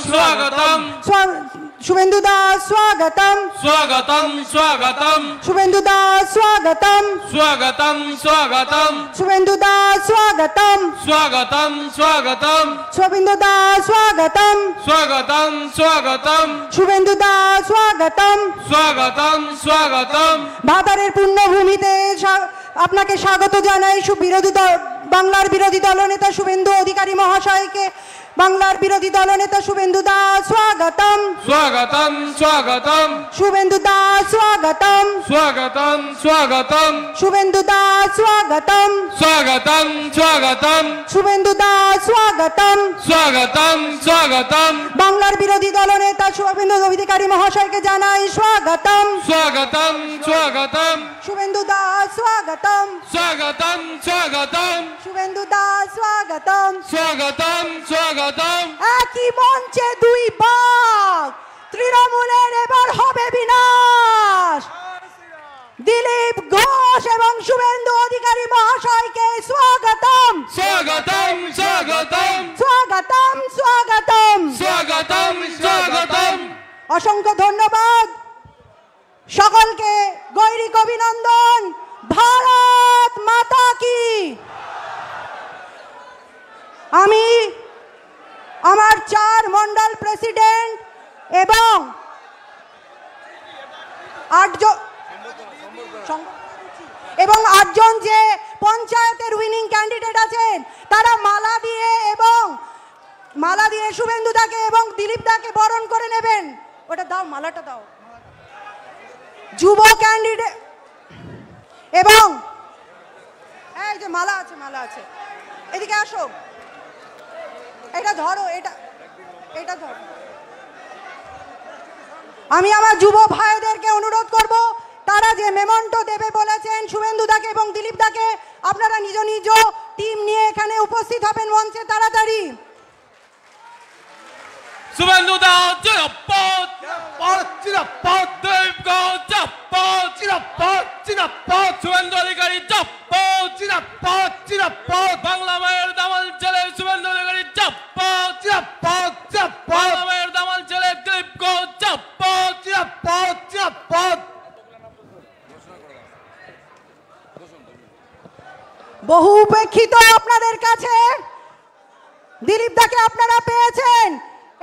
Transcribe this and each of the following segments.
स्वागतम शुभेंदु दास स्वागतम स्वागतम स्वागतम शुभेंदु दास स्वागतम स्वागतम स्वागतम शुभेंदु दास स्वागतम स्वागतम स्वागतम शुभेंदु दास स्वागतम स्वागतम स्वागतम शुभेंदु दास स्वागतम स्वागतम स्वागतम ভাতারের পূর্ণভূমিতে আপনাকে স্বাগত জানাই। বাংলার বিরোধী দলনেতা শুভেন্দু অধিকারী মহাশয়কে বাংলার বিরোধী দলনেতা শুভেন্দু দাস স্বাগতম स्वागतम स्वागतम শুভেন্দু দাস স্বাগতম स्वागतम स्वागतम শুভেন্দু দাস স্বাগতম स्वागतम स्वागतम শুভেন্দু দাস স্বাগতম स्वागतम स्वागतम বাংলার বিরোধী দলনেতা শুভেন্দু অধিকারী মহাশয়কে জানাই স্বাগতম स्वागतम स्वागतम শুভেন্দু দাস স্বাগতম स्वागतम स्वागतम শুভেন্দু দাস স্বাগতম स्वागतम स्वागतम একই মঞ্চে দুই বাঘ তৃণমূলের এবার হবে বিনাশ। দিলীপ ঘোষ এবং শুভেন্দু অধিকারী মহাশয়কে স্বাগতম स्वागतम स्वागतम স্বাগতম স্বাগতম स्वागतम स्वागतम অসংখ্য ধন্যবাদ সকলকে গৈরিক অভিনন্দন। ভারত মাতা কি। আমি আমার 4 মন্ডল প্রেসিডেন্ট এবং 8 জন যে পঞ্চায়েতের উইনিং ক্যান্ডিডেট আছেন তারা মালা দিয়ে শুভেন্দু দাকে এবং দিলীপ দাকে বরণ করে নেবেন। ওটা দাও, মালাটা দাও। যুব ক্যান্ডিডেট এবং এই যে মালা আছে এদিকে আসো, এটা ধরো, এটা ধরো। আমি আমার যুব ভাইদেরকে অনুরোধ করব তারা যে মেমন্টো দেবে বলেছেন শুভেন্দু দাকে এবং দিলীপ দাকে আপনারা নিজ নিজ টিম নিয়ে এখানে উপস্থিত হবেন মঞ্চে তাড়াতাড়ি। शुभेंदु दास जिंदाबाद जिंदाबाद दिलीप घोष जिंदाबाद जिंदाबाद शुभेंदु अधिकारी जिंदाबाद जिंदाबाद जिंदाबाद बांग्ला माয়ের দামাল ছেলে শুভেন্দু অধিকারী जिंदाबाद जिंदाबाद जिंदाबाद बांग्ला মায়ের দামাল ছেলে দিলীপ ঘোষ जिंदाबाद जिंदाबाद जिंदाबाद বহু উপেক্ষিত আপনাদের কাছে দিলীপ দাকে আপনারা পেয়েছেন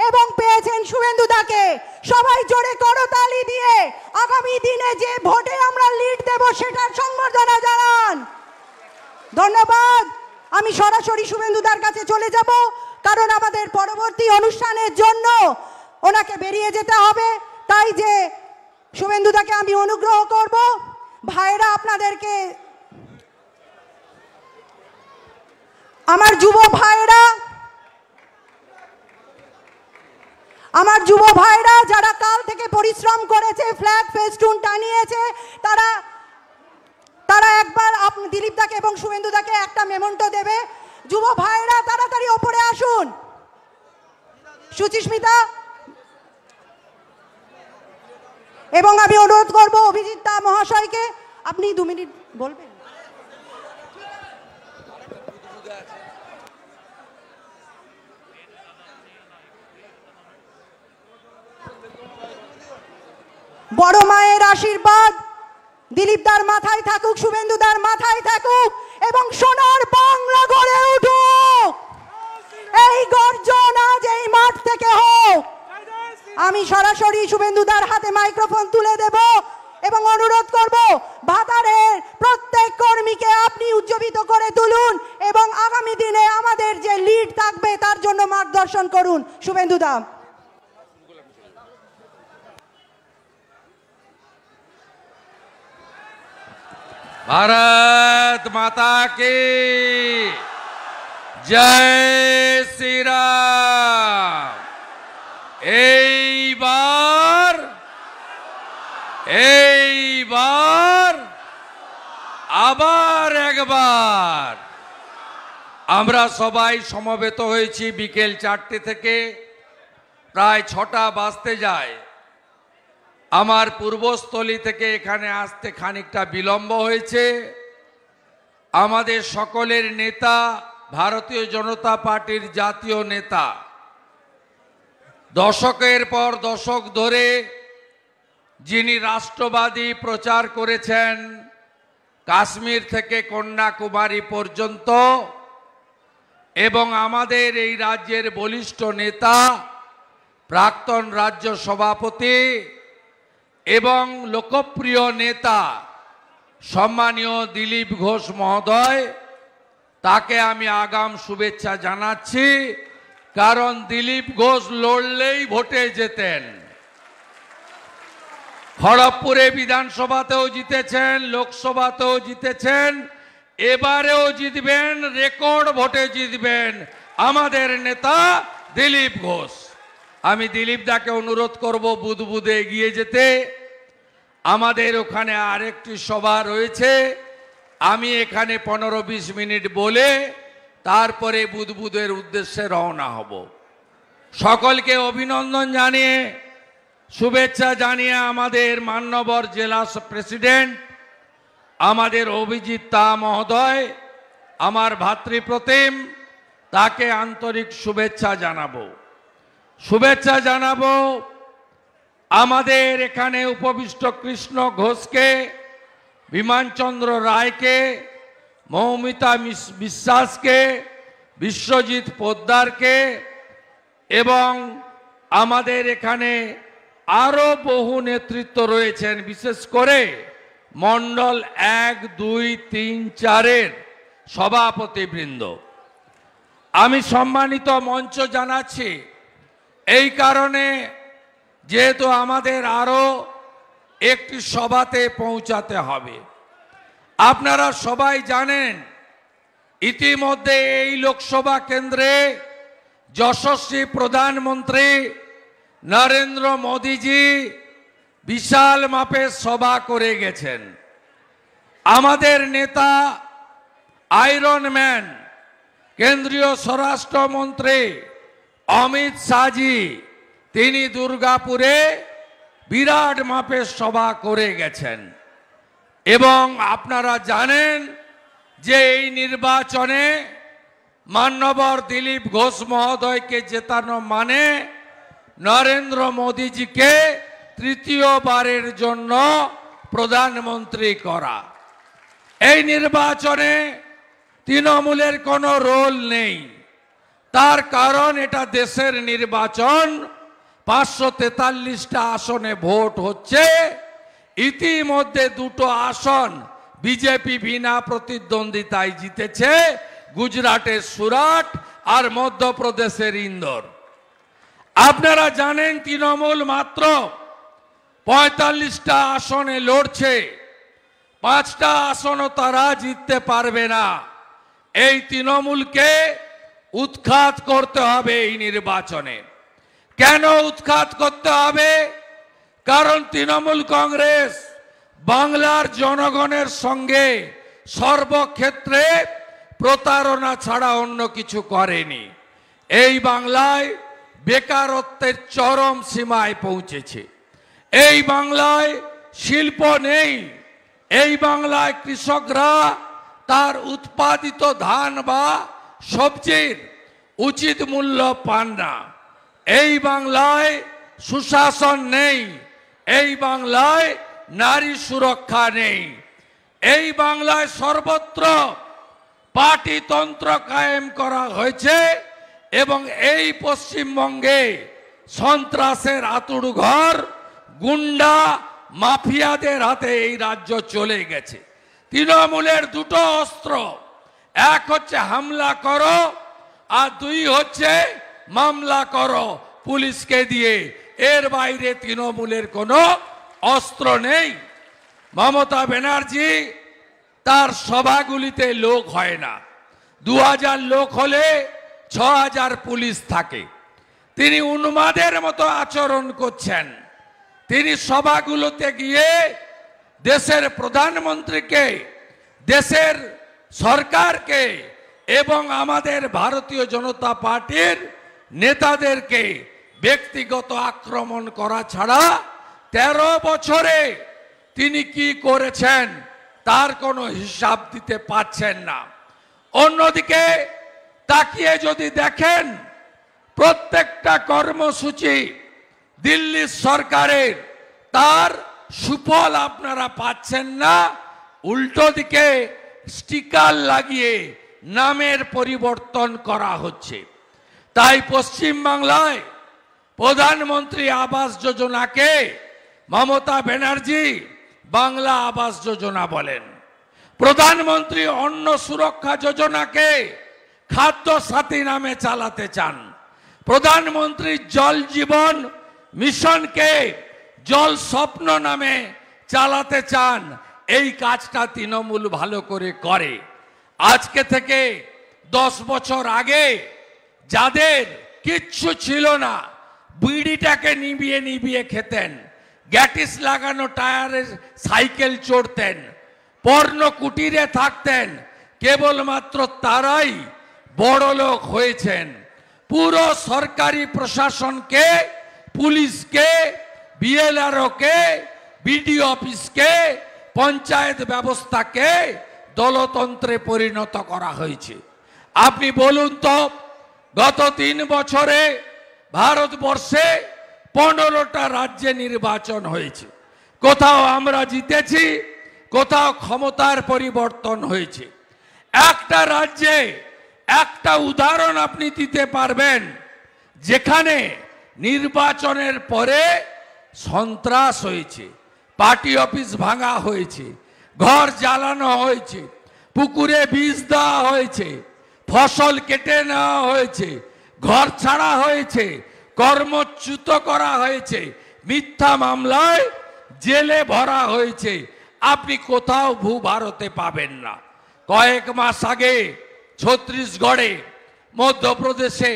এবং পেয়েছেন শুভেন্দু দাকে। সবাই জোরে করতালি দিয়ে আগামী দিনে যে ভোটে আমরা লিড দেব সেটার সংবর্ধনা জানান। ধন্যবাদ। আমি সরাসরি শুভেন্দু দার কাছে চলে যাব কারণ আমাদের পরবর্তী অনুষ্ঠানের জন্য ওনাকে বেরিয়ে যেতে হবে। তাই যে শুভেন্দু দাকে আমি অনুগ্রহ করব ভাইরা আপনাদেরকে, আমার যুব ভাইরা যারা কাল থেকে পরিশ্রম করেছে, ফ্ল্যাগ ফেস্টুন টানিয়েছে, তারা একবার দিলীপ দাকে এবং শুভেন্দু দাকে একটা মেমন্টো দেবে। যুব ভাইরা তাড়াতাড়ি ওপরে আসুন। সুচিস্মিতা এবং আমি অনুরোধ করব অভিজিৎ দা মহাশয়কে আপনি 2 মিনিট বলবেন। বড় মায়ের আশীর্বাদ দিলীপ দার মাথায় থাকুক, শুভেন্দু দার মাথায় থাকুক এবং সোনার বাংলা গড়ে উঠুক। এই গর্জন আজ এই মাঠ থেকে হোক। আমি সরাসরি শুভেন্দু দার হাতে মাইক্রোফোন তুলে দেব এবং অনুরোধ করব ভাতারের প্রত্যেক কর্মীকে আপনি উজ্জীবিত করে তুলুন এবং আগামী দিনে আমাদের যে লিড থাকবে তার জন্য মার্গদর্শন করুন। শুভেন্দু দা। भारत माता की जय श्री राम। এইবার আবার একবার আমরা সবাই সমবেত হয়েছি বিকেল 4টে থেকে প্রায় 6টা বাজতে যায়। আমার পূর্বস্থলী থেকে এখানে আসতে খানিকটা বিলম্ব হয়েছে। আমাদের সকলের নেতা, ভারতীয় জনতা পার্টির জাতীয় নেতা দশকের পর দশক ধরে যিনি রাষ্ট্রবাদী প্রচার করেছেন কাশ্মীর থেকে কন্যাকুমারী পর্যন্ত এবং আমাদের এই রাজ্যের বলিষ্ঠ নেতা প্রাক্তন রাজ্য সভাপতি এবং লোকপ্রিয় নেতা সম্মানীয় দিলীপ ঘোষ মহোদয়, তাকে আমি আগাম শুভেচ্ছা জানাচ্ছি। কারণ দিলীপ ঘোষ লড়লেই ভোটে যেতেন। খড়গপুরে বিধানসভাতেও জিতেছেন, লোকসভাতেও জিতেছেন, এবারেও জিতবেন, রেকর্ড ভোটে জিতবেন আমাদের নেতা দিলীপ ঘোষ। আমি দিলীপ দাকে অনুরোধ করব বুদবুদে এগিয়ে যেতে। আমাদের ওখানে আরেকটি সভা রয়েছে, আমি এখানে 15-20 মিনিট বলে তারপরে বুদবুদের উদ্দেশ্যে রওনা হব। সকলকে অভিনন্দন জানিয়ে শুভেচ্ছা জানিয়ে আমাদের মান্যবর জেলা প্রেসিডেন্ট আমাদের অভিজিৎ তা মহোদয়, আমার ভাতৃপ্রতিম, তাকে আন্তরিক শুভেচ্ছা জানাবো। শুভেচ্ছা জানাবো আমাদের এখানে উপবিষ্ট কৃষ্ণ ঘোষকে, বিমানচন্দ্র রায়কে, মৌমিতা বিশ্বাসকে, বিশ্বজিৎ পোদ্দারকে এবং আমাদের এখানে আরো বহু নেতৃত্ব রয়েছেন, বিশেষ করে মণ্ডল 1, 2, 3, 4-এর সভাপতিবৃন্দ। আমি সম্মানিত মঞ্চ জানাচ্ছি এই কারণে, যেহেতু আমাদের আরো একটি সভাতে পৌঁছাতে হবে। আপনারা সবাই জানেন ইতিমধ্যে এই লোকসভা কেন্দ্রে যশস্বী প্রধানমন্ত্রী নরেন্দ্র মোদীজি বিশাল মাপের সভা করে গেছেন। আমাদের নেতা আয়রন ম্যান কেন্দ্রীয় স্বরাষ্ট্রমন্ত্রী অমিত শাহজি, তিনি দুর্গাপুরে বিরাট মাপের সভা করে গেছেন। এবং আপনারা জানেন যে এই নির্বাচনে মান্যবর দিলীপ ঘোষ মহোদয়কে জেতানো মানে নরেন্দ্র মোদীজিকে তৃতীয়বারের জন্য প্রধানমন্ত্রী করা। এই নির্বাচনে তৃণমূলের কোনো রোল নেই, তার কারণ এটা দেশের নির্বাচন। 543টা আসনে ভোট হচ্ছে, ইতিমধ্যে 2টো আসন বিজেপি বিনা প্রতিদ্বন্দ্বিতায় জিতেছে, গুজরাটের সুরাট আর মধ্যপ্রদেশের ইন্দোর। আপনারা জানেন তৃণমূল মাত্র 45টা আসনে লড়ছে, 5টা আসনও তারা জিততে পারবে না। এই তৃণমূলকে উৎখাত করতে হবে এই নির্বাচনে। কেন উৎখাত করতে হবে? কারণ তৃণমূল কংগ্রেস বাংলার জনগণের সঙ্গে সর্বক্ষেত্রে প্রতারণা ছাড়া অন্য কিছু করেনি। এই বাংলায় বেকারত্বের চরম সীমায় পৌঁছেছে, এই বাংলায় শিল্প নেই, এই বাংলায় কৃষকরা তার উৎপাদিত ধান বা সবজির উচিত মূল্য পান না, এই বাংলায় সুশাসন নেই, এই বাংলায় নারী সুরক্ষা নেই, এই বাংলায় সর্বত্র পার্টিতন্ত্র কায়েম করা হয়েছে এবং এই পশ্চিমবঙ্গে সন্ত্রাসের আঁতুড়ঘর গুন্ডা মাফিয়াদের হাতে এই রাজ্য চলে গেছে। তৃণমূলের 2টো অস্ত্র, এক হচ্ছে হামলা করো আর 2 হচ্ছে মামলা করো পুলিশকে দিয়ে। এর বাইরে তৃণমূলের কোনো অস্ত্র নেই। মমতা ব্যানার্জি তার সভাগুলিতে লোক হয় না, 2000 লোক হলে 6000 পুলিশ থাকে। তিনি উন্মাদের মতো আচরণ করছেন। তিনি সভাগুলোতে গিয়ে দেশের প্রধানমন্ত্রীকে, দেশের সরকারকে এবং আমাদের ভারতীয় জনতা পার্টির নেতাদেরকে ব্যক্তিগত আক্রমণ করা ছাড়া 13 বছরে তিনি কি করেছেন তার কোনো হিসাব দিতে পারছেন না। অন্যদিকে তাকিয়ে যদি দেখেন প্রত্যেকটা কর্মসূচি দিল্লি সরকারের, তার সুফল আপনারা পাচ্ছেন না, উল্টো দিকে স্টিকার লাগিয়ে নামের পরিবর্তন করা হচ্ছে। তাই পশ্চিম বাংলায় প্রধানমন্ত্রী আবাস যোজনাকে মমতা ব্যানার্জি বাংলা আবাস যোজনা বলেন, প্রধানমন্ত্রী অন্ন সুরক্ষা যোজনাকে খাদ্য সাথী নামে চালাতে চান, প্রধানমন্ত্রী জল জীবন মিশনকে জল স্বপ্ন নামে চালাতে চান। এই কাজটা তৃণমূল ভালো করে করে। আজকে থেকে 10 বছর আগে যাদের কিচ্ছু ছিল না, বিড়িটাকে নিভিয়ে নিভিয়ে খেতেন, গ্যাটিস লাগানো টায়ারের সাইকেল চড়তেন, পর্ণ কুটিরে থাকতেন, কেবলমাত্র তারাই বড় লোক হয়েছেন। পুরো সরকারি প্রশাসনকে, পুলিশকে, বিএলআরওকে, বিডিও অফিসকে, পঞ্চায়েত ব্যবস্থাকে দলতন্ত্রে পরিণত করা হয়েছে। আপনি বলুন তো, গত 3 বছরে ভারতবর্ষে 15টা রাজ্যে নির্বাচন হয়েছে। কোথাও আমরা জিতেছি, কোথাও ক্ষমতার পরিবর্তন হয়েছে। একটা রাজ্যে একটা উদাহরণ আপনি দিতে পারবেন যেখানে নির্বাচনের পরে সন্ত্রাস হয়েছে, পার্টি অফিস ভাঙা হয়েছে, ঘর জ্বালানো হয়েছে, পুকুরে বিষ দেওয়া হয়েছে, ফসল কেটে নেওয়া হয়েছে, ঘর ছাড়া হয়েছে, কর্মচ্যুত করা হয়েছে, মিথ্যা মামলায় জেলে ভরা হয়েছে। আপনি কোথাও ভারতে পাবেন না। কয়েক মাস আগে ছত্তিশগড়ে, মধ্যপ্রদেশে,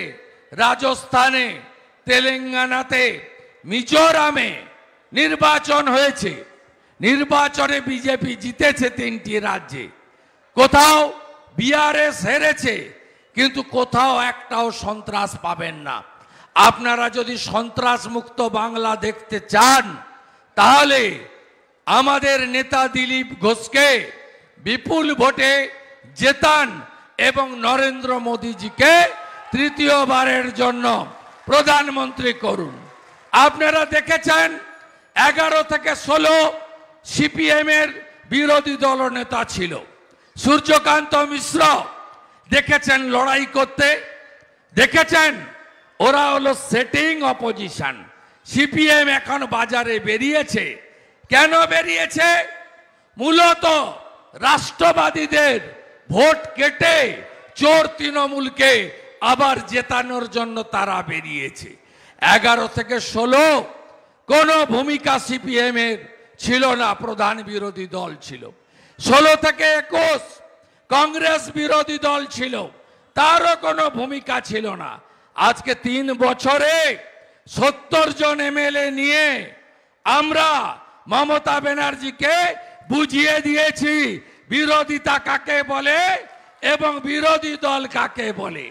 রাজস্থানে, তেলেঙ্গানাতে, মিজোরামে নির্বাচন হয়েছে। নির্বাচনে বিজেপি জিতেছে 3টি রাজ্যে, কোথাও বিআরএস হেরেছে, কিন্তু কোথাও একটাও সন্ত্রাস পাবেন না। আপনারা যদি সন্ত্রাস মুক্ত বাংলা দেখতে চান, তাহলে আমাদের নেতা দিলীপ ঘোষকে বিপুল ভোটে জেতান এবং নরেন্দ্র মোদীজিকে তৃতীয়বারের জন্য প্রধানমন্ত্রী করুন। আপনারা দেখেছেন 11 থেকে 16 সিপিএম এর বিরোধী দল নেতা ছিল। সূর্যকান্ত মিশ্র দেখেছেন লড়াই করতে, দেখেছেন ওরা হলো সেটিং অপোজিশন। সিপিএম এখন বাজারে বেরিয়েছে। কেন বেরিয়েছে? মূলত রাষ্ট্রবাদীদের ভোট কেটে চোর তৃণমূলকে আবার জেতানোর জন্য তারা বেরিয়েছে। 11 থেকে 16 কোনো ভূমিকা সিপিএম এর ছিল না, প্রধান বিরোধী দল ছিল। 16 থেকে 21 কংগ্রেস বিরোধী দল ছিল, তারও কোনো ভূমিকা ছিল না। আজকে 3 বছরে 70 জন এমএলএ নিয়ে আমরা মমতা ব্যানার্জিকে বুঝিয়ে দিয়েছি বিরোধিতা কাকে বলে এবং বিরোধী দল কাকে বলে।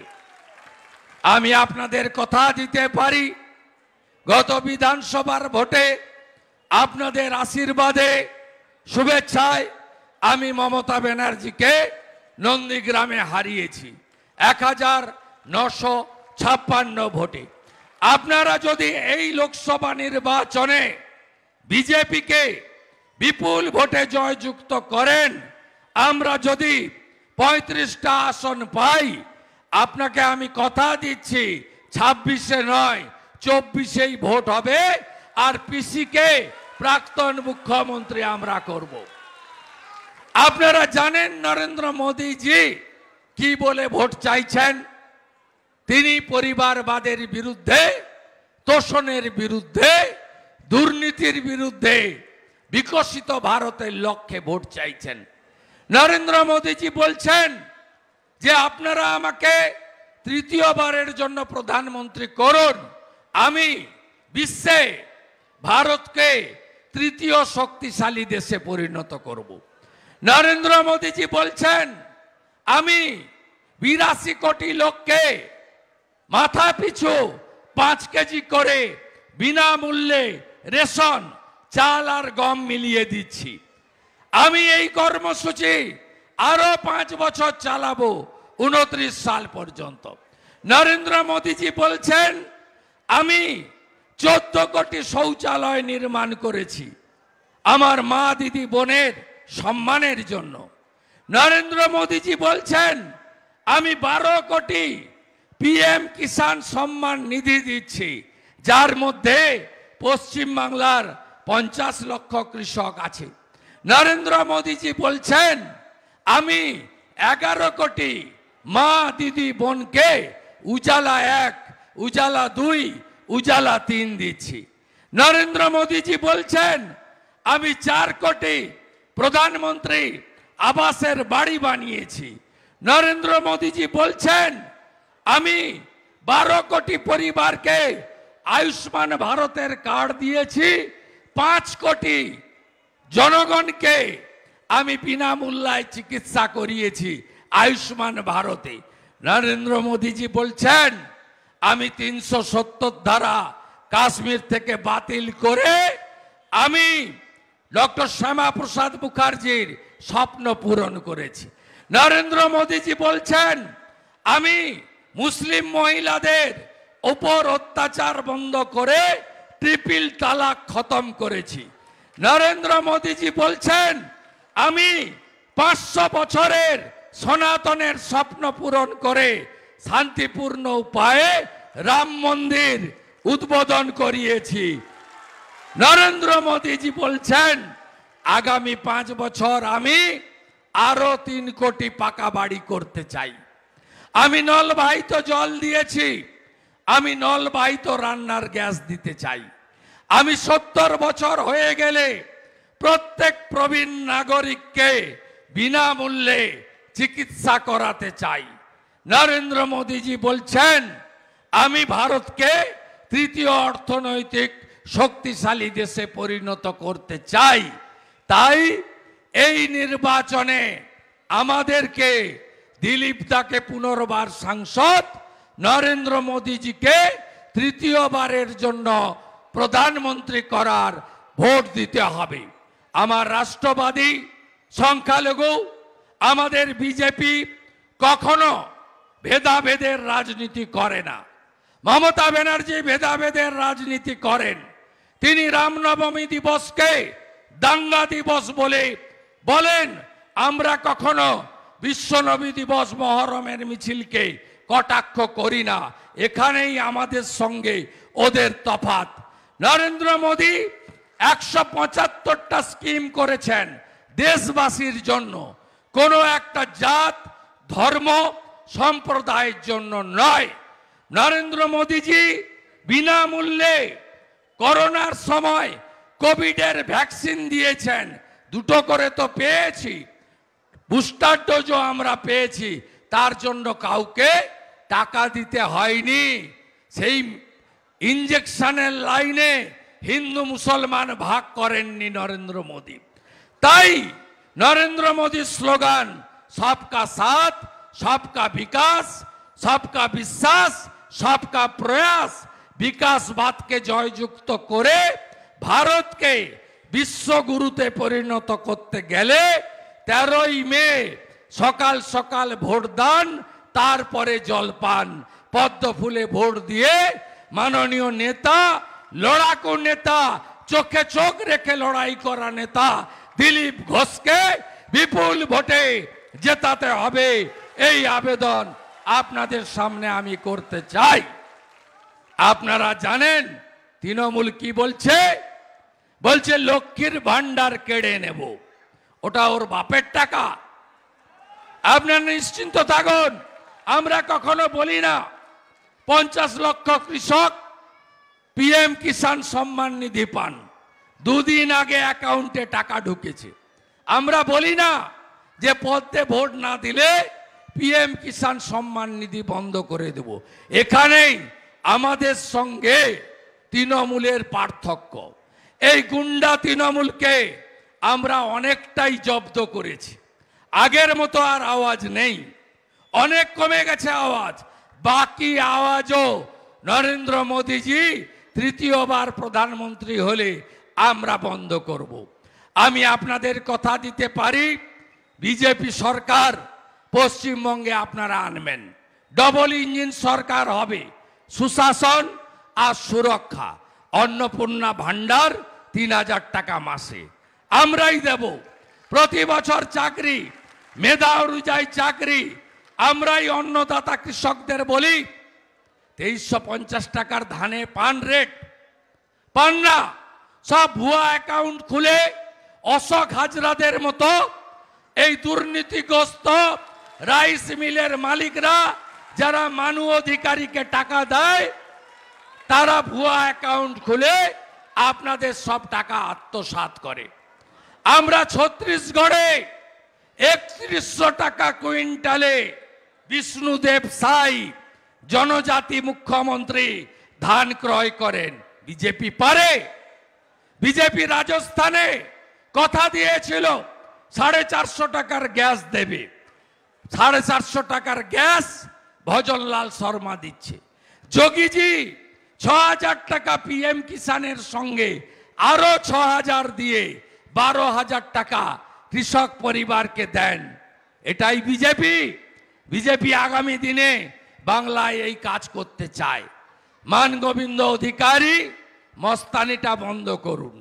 আমি আপনাদের কথা দিতে পারি, গত বিধানসভার ভোটে আপনাদের আশীর্বাদে, শুভেচ্ছায় আমি মমতা ব্যানার্জিকে নন্দীগ্রামে হারিয়েছি 1956 ভোটে। আপনারা যদি এই লোকসভা নির্বাচনে বিজেপিকে বিপুল ভোটে জয়যুক্ত করেন, আমরা যদি 35টা আসন পাই, আপনাকে আমি কথা দিচ্ছি 26-এ নয় 24-এই ভোট হবে, আর পিসিকে প্রাক্তন মুখ্যমন্ত্রী আমরা করব। আপনারা জানেন নরেন্দ্র মোদীজি কি বলে ভোট চাইছেন। তিনি পরিবারবাদের বিরুদ্ধে, তোষণের বিরুদ্ধে, দুর্নীতির বিরুদ্ধে, বিকশিত ভারতের লক্ষ্যে ভোট চাইছেন। নরেন্দ্র মোদীজি বলছেন যে আপনারা আমাকে তৃতীয়বারের জন্য প্রধানমন্ত্রী করুন, আমি বিশ্বে ভারতকে তৃতীয় শক্তিশালী দেশে পরিণত করব। নরেন্দ্র মোদীজি বলছেন আমি 82 কোটি লোককে মাথা পিছু 5 কেজি করে বিনামূল্যে রেশন, চাল আর গম মিলিয়ে দিচ্ছি। আমি এই কর্মসূচি আরো 5 বছর চালাবো, 29 সাল পর্যন্ত। নরেন্দ্র মোদীজি বলছেন আমি 14 কোটি শৌচালয় নির্মাণ করেছি আমার মা দিদি বোনের সম্মানের জন্য। নরেন্দ্র মোদীজি বলছেন আমি 12 কোটি পিএম কিষাণ সম্মান নিধি দিচ্ছি, যার মধ্যে পশ্চিম বাংলার 50 লক্ষ কৃষক আছে। নরেন্দ্র মোদীজি বলছেন আমি 11 কোটি মা দিদি বোনকে উজালা 1, উজালা 2, উজালা 3 দিচ্ছি। নরেন্দ্র মোদীজি বলছেন আমি 4 কোটি প্রধানমন্ত্রী আবাসের বাড়ি বানিয়েছি। নরেন্দ্র মোদীজি বলছেন আমি 12 কোটি পরিবারকে আয়ুষ্মান ভারতের কার্ড দিয়েছি, 5 কোটি জনগণকে আমি বিনামূল্যে চিকিৎসা করিয়েছি আয়ুষ্মান ভারতে। নরেন্দ্র মোদীজি বলছেন আমি 370 ধারা কাশ্মীর থেকে বাতিল করে আমি ডক্টর শ্যামাপ্রসাদ মুখার্জির স্বপ্ন পূরণ করেছি। নরেন্দ্র মোদীজি বলছেন আমি মুসলিম মহিলাদের উপর অত্যাচার বন্ধ করে ট্রিপল তালাক খতম করেছি। নরেন্দ্র মোদীজি বলছেন আমি 500 বছরের সনাতনের স্বপ্ন পূরণ করে শান্তিপূর্ণ উপায়ে রাম মন্দির উদ্বোধন করিয়েছি। নরেন্দ্র মোদীজি বলছেন আগামী 5 বছর আমি আরো 3 কোটি পাকা বাড়ি করতে চাই। আমি নলবাহিত জল দিয়েছি, আমি নলবাহিত রান্নার গ্যাস দিতে চাই। আমি 70 বছর হয়ে গেলে প্রত্যেক প্রবীণ নাগরিককে বিনামূল্যে চিকিৎসা করাতে চাই। নরেন্দ্র মোদীজি বলছেন আমি ভারতকে তৃতীয় অর্থনৈতিক শক্তিশালী দেশে পরিণত করতে চাই। তাই এই নির্বাচনে আমাদেরকে দিলীপ দাকে পুনর্বার সাংসদ, নরেন্দ্র মোদীজিকে তৃতীয়বারের জন্য প্রধানমন্ত্রী করার ভোট দিতে হবে। আমার রাষ্ট্রবাদী সংখ্যালঘু আমাদের বিজেপি কখনো ভেদাভেদের রাজনীতি করে না। মমতা ব্যানার্জি ভেদাভেদের রাজনীতি করেন। তিনি রামনবমী দিবসকে দাঙ্গা দিবস বলে বলেন। আমরা কখনো বিশ্বনবী দিবস মহরমের মিছিলকে কটাক্ষ করি না। এখানেই আমাদের সঙ্গে ওদের তফাৎ। নরেন্দ্র মোদী 175টা স্কিম করেছেন দেশবাসীর জন্য, কোনো একটা জাত ধর্ম সম্প্রদায়ের জন্য নয়। নরেন্দ্র মোদীজি বিনামূল্যে করোনার সময় কোভিডের ভ্যাকসিন দিয়েছেন, 2টো করে তো পেয়েছি, বুস্টার ডোজও আমরা পেয়েছি, তার জন্য কাউকে টাকা দিতে হয়নি। সেই ইঞ্জেকশনের লাইনে হিন্দু মুসলমান ভাগ করেননি নরেন্দ্র মোদী। তাই নরেন্দ্র মোদীর স্লোগান সবকা সাথ, সবকা বিকাশ, সবকা বিশ্বাস, সবকা প্রয়াস, বিকাশবাদকে জয়যুক্ত করে ভারতকে বিশ্বগুরুতে পরিণত করতে গেলে 13ই মে সকাল সকাল ভোটদান, তারপরে জলপান, পদ্ম ফুলে ভোট দিয়ে মাননীয় নেতা, লড়াকু নেতা, চোখে চোখ রেখে লড়াই করা নেতা দিলীপ ঘোষকে বিপুল ভোটে জেতাতে হবে। এই আবেদন আপনাদের সামনে আমি করতে চাই। আপনারা জানেন তৃণমূল কি বলছে? বলছে লক্ষ্মীর ভান্ডার কেড়ে নেব। ওটা ওর বাপের টাকা। আপনারা নিশ্চিন্ত থাকুন, আমরা কখনো বলি না 50 লক্ষ কৃষক পিএম কিষাণ সম্মান নিধি পান, 2 দিন আগে অ্যাকাউন্টে টাকা ঢুকেছে। আমরা বলি না যে পদ্মে ভোট না দিলে পিএম কিষাণ সম্মান নিধি বন্ধ করে দেব। এখানেই আমাদের সঙ্গে তৃণমূলের পার্থক্য। এই গুন্ডা তৃণমূলকে আমরা অনেকটাই জব্দ করেছি। আগের মতো আর আওয়াজ নেই, অনেক কমে গেছে আওয়াজ। বাকি আওয়াজও নরেন্দ্র মোদীজি তৃতীয়বার প্রধানমন্ত্রী হলে আমরা বন্ধ করব। আমি আপনাদের কথা দিতে পারি, বিজেপি সরকার পশ্চিমবঙ্গে আপনারা আনবেন, ডবল ইঞ্জিন সরকার হবে, সুশাসন আর সুরক্ষা। অন্নপূর্ণা ভান্ডার 3000 টাকা মাসে আমরাই দেব। প্রতি বছর চাকরি, মেধা অনুযায়ী চাকরি। আমরাই অন্নদাতা কৃষকদের বলি 2350 টাকার ধানে পান রেট পান না। সব ভুয়া অ্যাকাউন্ট খুলে অশোক হাজরাদের মতো এই দুর্নীতিগ্রস্ত রাইস মিলের মালিকরা, যারা মানু অধিকারীকে টাকা দেয়, তারা ভুয়া অ্যাকাউন্ট খুলে আপনাদের সব টাকা আত্মসাৎ করে। আমরা ছত্তিশগড়ে 3100 টাকা কুইন্টালে বিষ্ণুদেব সাই জনজাতি মুখ্যমন্ত্রী ধান ক্রয় করেন। বিজেপি পারে? বিজেপি রাজস্থানে কথা দিয়েছিল 450 টাকার গ্যাস দেবে। 450 টাকার গ্যাস ভজনলাল শর্মা দিচ্ছে। যোগীজি 6000 টাকা পিএম কিষানের সঙ্গে আরো 6000 দিয়ে 12000 টাকা কৃষক পরিবারকে দেন। এটাই বিজেপি। বিজেপি আগামী দিনে বাংলায় এই কাজ করতে চায়। মান গোবিন্দ অধিকারী, মস্তানিটা বন্ধ করুন।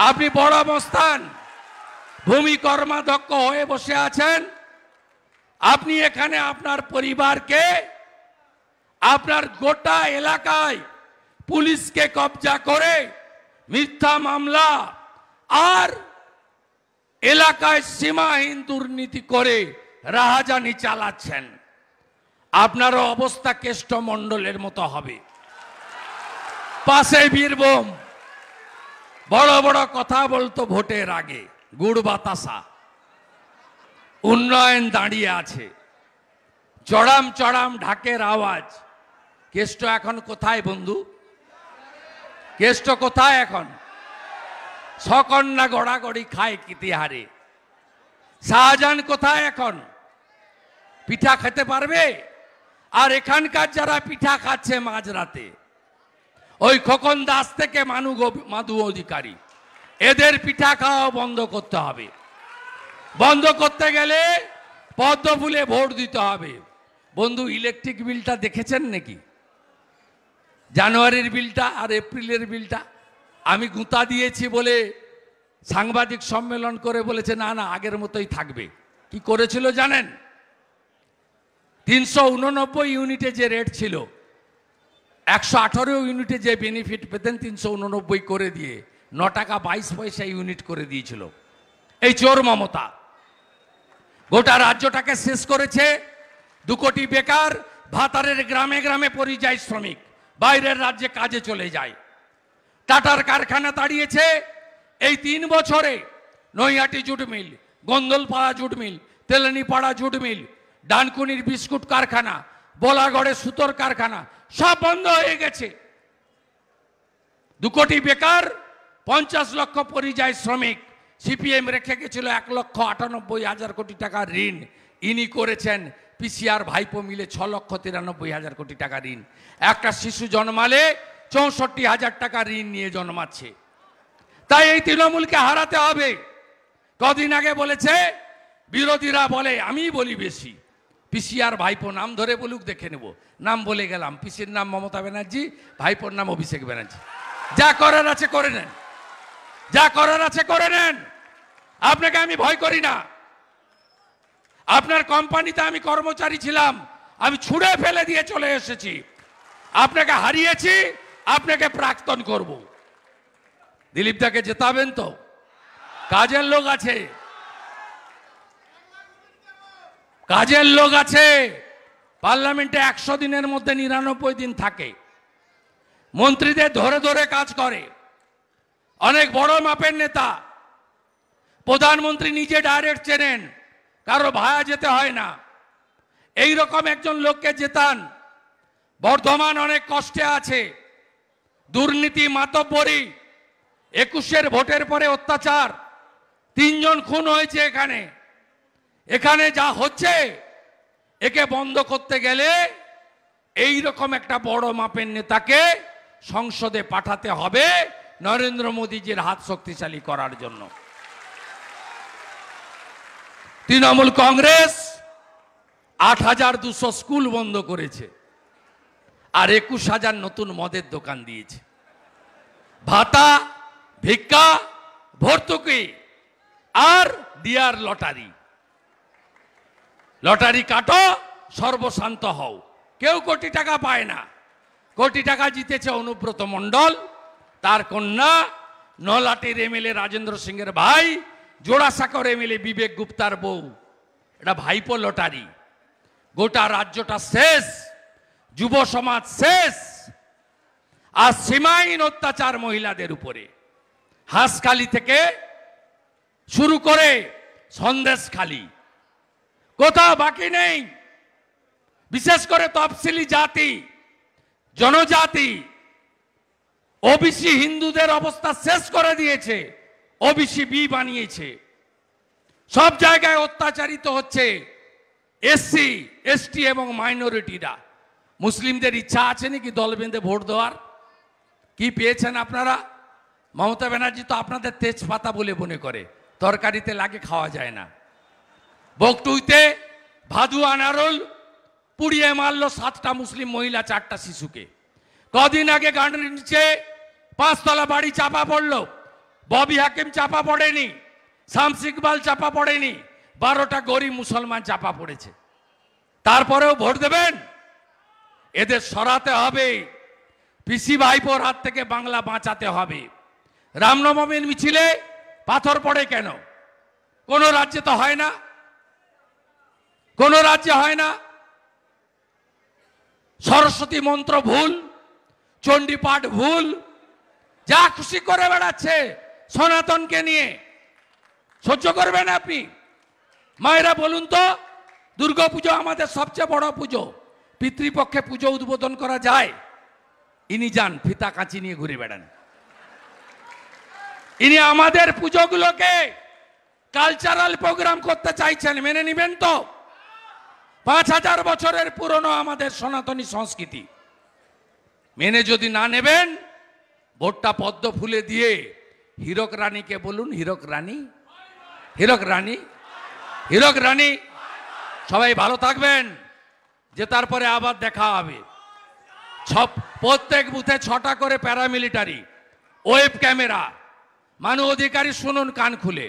আপনি বড় মস্তান, ভূমি কর্মাধ্যক্ষ হয়ে বসে আছেন। আপনি এখানে আপনার পরিবারকে, আপনার গোটা এলাকায় পুলিশকে কবজা করে মিথ্যা মামলা আর এলাকায় সীমাহীন দুর্নীতি করে রাহাজানি চালাচ্ছেন। আপনারও অবস্থা কেষ্টমণ্ডলের মতো হবে। পাশে বীরভূম বড় বড় কথা বলতো ভোটের আগে, গুড় বাতাসা, উন্নয়ন দাঁড়িয়ে আছে, চড়াম চড়াম ঢাকের আওয়াজ। কেষ্ট এখন কোথায় বন্ধু? কেষ্ট কোথায় এখন? সকন্যা গড়াগড়ি খায় কিতিহারে। শাহজাহান কোথায় এখন? পিঠা খেতে পারবে? আর এখানকার যারা পিঠা খাচ্ছে মাঝরাতে, ওই খোকন দাস থেকে মাধু অধিকারী, এদের পিঠা খাওয়া বন্ধ করতে হবে। বন্ধ করতে গেলে পদ্ম ফুলে ভোট দিতে হবে। বন্ধু, ইলেকট্রিক বিলটা দেখেছেন নাকি? জানুয়ারির বিলটা আর এপ্রিলের বিলটা আমি গুঁতা দিয়েছি বলে সাংবাদিক সম্মেলন করে বলেছে না না আগের মতোই থাকবে। কি করেছিল জানেন? 389 ইউনিটে যে রেট ছিল, 118 ইউনিটে যে বেনিফিট পেতেন 389 করে দিয়ে 9 টাকা 22 পয়সা ইউনিট করে দিয়েছিল এই চোর মমতা। গোটা রাজ্যটাকে শেষ করেছে। 2 কোটি বেকার, ভাতারের গ্রামে গ্রামে পরিযায়ী শ্রমিক বাইরের রাজ্যে কাজে চলে যায়। টাটার কারখানা দাঁড়িয়েছে এই 3 বছরে। Naihati jute mill, Gondalpara jute mill, Telinipara jute mill, ডানকুনির বিস্কুট কারখানা, বোলাগড়ে সুতোর কারখানা সব বন্ধ হয়ে গেছে। 2 কোটি বেকার, 50 লক্ষ পরিযায়ী শ্রমিক। সিপিএম রেখে গেছিল 1,98,000 কোটি টাকা ঋণ। ইনি করেছেন পিসিআর ভাইপো মিলে 6,93,000 কোটি টাকা ঋণ। একটা শিশু জন্মালে 64,000 টাকা ঋণ নিয়ে জন্মাচ্ছে। তাই এই তৃণমূলকে হারাতে হবে। কদিন আগে বলেছে, বিরোধীরা বলে, আমি বলি বেশি, পিসিআর ভাইপো নাম ধরে বলুক, দেখে নেব। নাম বলে গেলাম, পিসির নাম মমতা ব্যানার্জি, ভাইপোর নাম অভিষেক ব্যানার্জি। যা করার আছে করে নেন, যা করার আছে করে নেন। আপনাকে আমি ভয় করি না। আপনার কোম্পানিতে আমি কর্মচারী ছিলাম, আমি ছুঁড়ে ফেলে দিয়ে চলে এসেছি। আপনাকে হারিয়েছি, আপনাকে প্রাক্তন করব। দিলীপ দাকে জেতাবেন তো? কাজের লোক আছে, কাজের লোক আছে। পার্লামেন্টে 100 দিনের মধ্যে 99 দিন থাকে। মন্ত্রীদের ধরে ধরে কাজ করে। অনেক বড় মাপের নেতা। প্রধানমন্ত্রী নিজে ডাইরেক্ট চেনেন, কারো ভায়া যেতে হয় না। এই রকম একজন লোককে জেতান। বর্ধমান অনেক কষ্টে আছে। দুর্নীতি, মাতব্বরি, 21-এর ভোটের পরে অত্যাচার, 3 জন খুন হয়েছে এখানে। এখানে যা হচ্ছে একে বন্ধ করতে গেলে এই রকম একটা বড় মাপের নেতাকে সংসদে পাঠাতে হবে নরেন্দ্র মোদীজির হাত শক্তিশালী করার জন্য। তৃণমূল কংগ্রেস 8,200 স্কুল বন্ধ করেছে, আর 21,000 নতুন মদের দোকান দিয়েছে। ভাতা, ভিক্ষা, ভর্তুকি আর ডিয়ার লটারি। লটারি কাটো, সর্বশান্ত হও। কেউ কোটি টাকা পায় না। কোটি টাকা জিতেছে অনুব্রত মণ্ডল, তার কন্যা, নলাটির এমএলএ রাজেন্দ্র সিংয়ের ভাই, জোড়াসাঁকর এমএলএ বিবেক গুপ্তার বউ। এটা ভাইপো লটারি। গোটা রাজ্যটা শেষ, যুব সমাজ শেষ। আর সীমাহীন অত্যাচার মহিলাদের উপরে। হাঁসখালি থেকে শুরু করে সন্দেশখালি, কোথাও বাকি নেই। বিশেষ করে তফসিলি জাতি, জনজাতি, ওবিসি হিন্দুদের অবস্থা শেষ করে দিয়েছে। ওবিসি বি বানিয়েছে। সব জায়গায় অত্যাচারিত হচ্ছে এসসি, এসটি এবং মাইনরিটিরা। মুসলিমদের ইচ্ছা আছে নাকি দল বেঁধে ভোট দেওয়ার? কি পেয়েছেন আপনারা? মমতা ব্যানার্জি তো আপনাদের তেজপাতা বলে মনে করে, তরকারিতে লাগে, খাওয়া যায় না। বকটুইতে ভাদু আনারুল পুড়িয়ে মারল 7টা মুসলিম মহিলা, 4টা শিশুকে। কদিন আগে গাড়ির নিচে 5তলা বাড়ি চাপা পড়ল। ববি হাকিম চাপা পড়েনি, শামস ইকবাল চাপা পড়েনি, 12টা গরিব মুসলমান চাপা পড়েছে। তারপরেও ভোট দেবেন? এদের সরাতে হবে। পিসি ভাইপোর হাত থেকে বাংলা বাঁচাতে হবে। রামনবমীর মিছিলে পাথর পড়ে কেন? কোন রাজ্যে তো হয় না, কোন রাজ্যে হয় না। সরস্বতী মন্ত্র ভুল, চণ্ডী পাঠ ভুল, যা খুশি করে বেড়াচ্ছে সনাতনকে নিয়ে। সহ্য করবেন আপনি? মায়েরা বলুন তো, দুর্গা পুজো আমাদের সবচেয়ে বড় পুজো, পিতৃপক্ষে পুজো উদ্বোধন করা যায়? ইনি যান ফিতা কাঁচি নিয়ে ঘুরে বেড়ান। ইনি আমাদের পুজোগুলোকে কালচারাল প্রোগ্রাম করতে চাইছেন, মেনে নিবেন তো? 5,000 বছরের পুরনো আমাদের সনাতনী সংস্কৃতি মেনে যদি না নেবেন, ভোটটা পদ্ম ফুলে দিয়ে হীরক রানীকে বলুন, হীরক রানী, হীরক রানী, হীরক রানী। সবাই ভালো থাকবেন। যে তারপরে আবার দেখা হবে। প্রত্যেক বুথে 6টা করে প্যারামিলিটারি, ওয়েব ক্যামেরা। মানু অধিকারী শুনুন কান খুলে,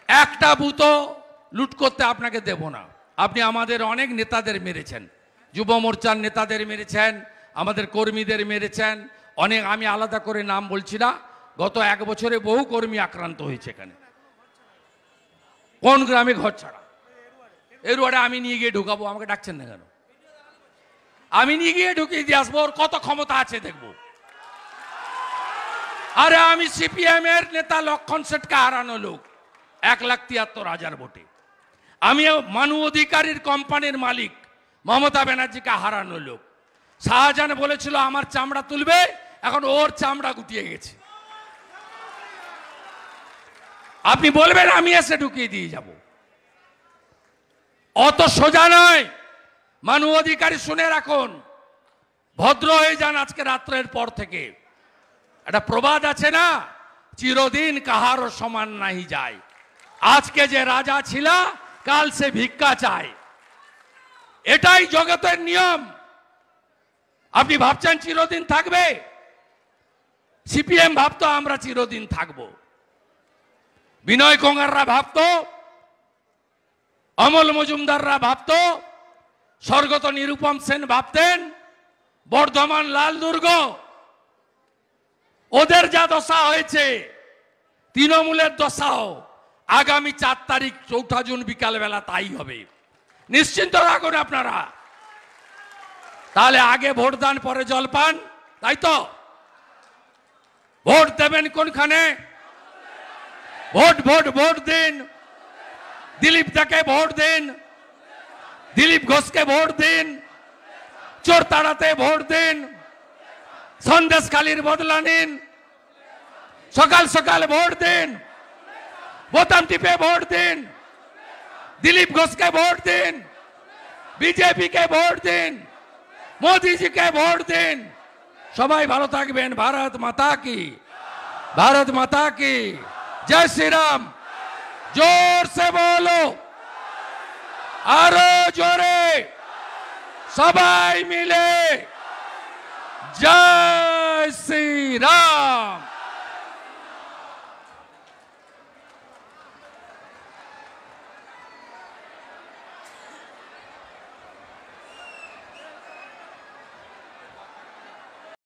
একটা বুথও লুট করতে আপনাকে দেব না। আপনি আমাদের অনেক নেতাদের মেরেছেন, যুব মোর্চার নেতাদের মেরেছেন, আমাদের কর্মীদের মেরেছেন অনেক। আমি আলাদা করে নাম বলছি না। গত 1 বছরে বহু কর্মী আক্রান্ত হয়েছে এখানে। কোন গ্রামে ঘর ছাড়া? এরুয়ারে আমি নিয়ে গিয়ে ঢুকাবো। আমাকে ডাকছেন না কেন? আমি নিয়ে গিয়ে ঢুকিয়ে দিয়ে আসবো। ওর কত ক্ষমতা আছে দেখবো। আরে আমি সিপিএম এর নেতা লক্ষণ শেঠকে হারানো লোক 1,73,000 ভোটে। আমি মানু অধিকারীর কোম্পানির মালিক মমতা ব্যানার্জিকে হারানো লোক। শাহজাহান বলেছিল আমার চামড়া তুলবে, এখন ওর চামড়া গুটিয়ে গেছে। আপনি বলবেন আমি এসে ঢুকিয়ে দিয়ে যাব? অত সোজা নয়। মানু অধিকারী শুনে রাখুন, ভদ্র হয়ে যান আজকে রাত্রের পর থেকে। একটা প্রবাদ আছে না, চিরদিন কাহারও সমান নাহি যায়। আজকে যে রাজা ছিল, কাল সে ভিক্ষা চায়। এটাই জগতের নিয়ম। আপনি ভাবছেন চিরদিন থাকবে? সিপিএম ভাবতো আমরা চিরদিন থাকবো। বিনয় কোঙ্গাররা ভাবতো, অমল মজুমদাররা ভাবতো, স্বর্গত নিরুপম সেন ভাবতেন, বর্ধমান লাল দুর্গ। ওদের যা দশা হয়েছে, তৃণমূলের দশাও আগামী 4 তারিখ 4 জুন বিকালবেলা তাই হবে। নিশ্চিন্ত রাখুন আপনারা। তাহলে আগে ভোট দান, পরে জলপান, তাই তো? ভোট দেবেন কোনখানে? ভোট ভোট ভোট দিন। দিলীপ দাকে ভোট দিন, দিলীপ ঘোষকে ভোট দিন, চোর তাড়াতে ভোট দিন, সন্দেশখালীর বদলা নিন, সকাল সকাল ভোট দিন, বোতাম টিপে ভোট দিন, দিলীপ ঘোষকে ভোট দিন, বিজেপি কে ভোট দিন, মোদিজিকে ভোট দিন। সবাই ভালো থাকবেন। ভারত মাতা কি, ভারত মাতা কি জয় শ্রী রাম। जोर से बोलो। আরো জোরে সবাই মিলে জয় শ্রী